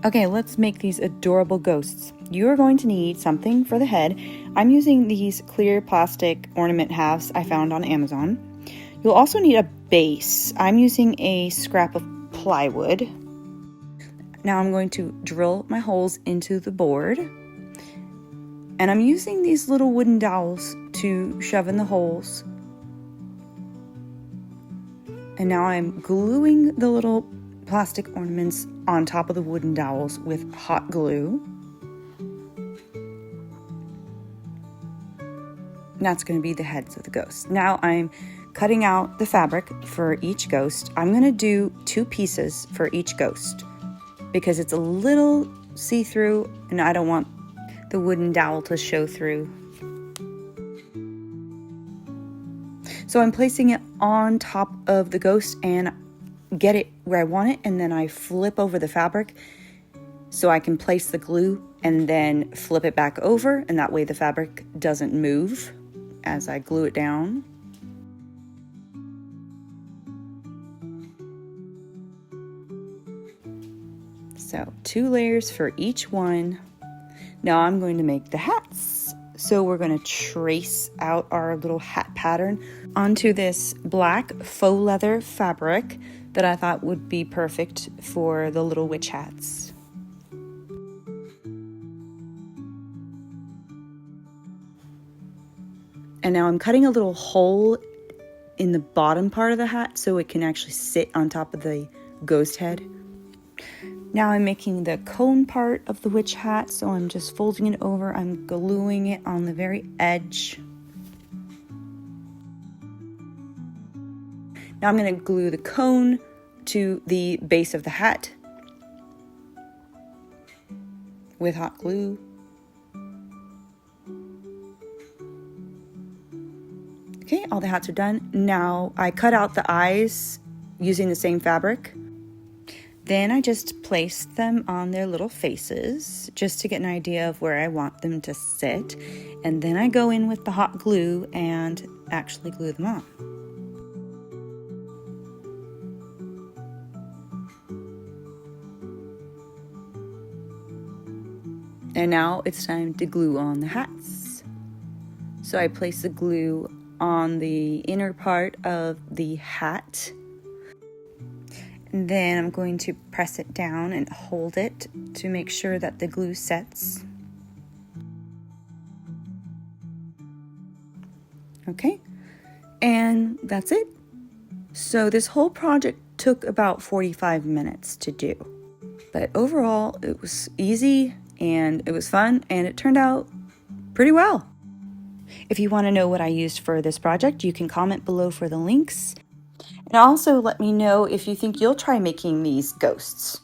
Okay, let's make these adorable ghosts. You are going to need something for the head. I'm using these clear plastic ornament halves I found on Amazon. You'll also need a base. I'm using a scrap of plywood. Now I'm going to drill my holes into the board. And I'm using these little wooden dowels to shove in the holes. And now I'm gluing the little plastic ornaments on top of the wooden dowels with hot glue. And that's going to be the heads of the ghosts. Now I'm cutting out the fabric for each ghost. I'm going to do 2 pieces for each ghost because it's a little see-through and I don't want the wooden dowel to show through. So I'm placing it on top of the ghost and get it where I want it, and then I flip over the fabric so I can place the glue and then flip it back over, and that way the fabric doesn't move as I glue it down. So 2 layers for each one. Now I'm going to make the hats. So we're going to trace out our little hat pattern onto this black faux leather fabric that I thought would be perfect for the little witch hats. And now I'm cutting a little hole in the bottom part of the hat so it can actually sit on top of the ghost head. Now I'm making the cone part of the witch hat, so I'm just folding it over. I'm gluing it on the very edge. Now I'm going to glue the cone to the base of the hat with hot glue. Okay, all the hats are done. Now I cut out the eyes using the same fabric. Then I just place them on their little faces just to get an idea of where I want them to sit. And then I go in with the hot glue and actually glue them on. And now it's time to glue on the hats. So I place the glue on the inner part of the hat. And then I'm going to press it down and hold it to make sure that the glue sets. Okay, and that's it. So this whole project took about 45 minutes to do. But overall, it was easy and it was fun and it turned out pretty well. If you want to know what I used for this project, you can comment below for the links. And also let me know if you think you'll try making these ghosts.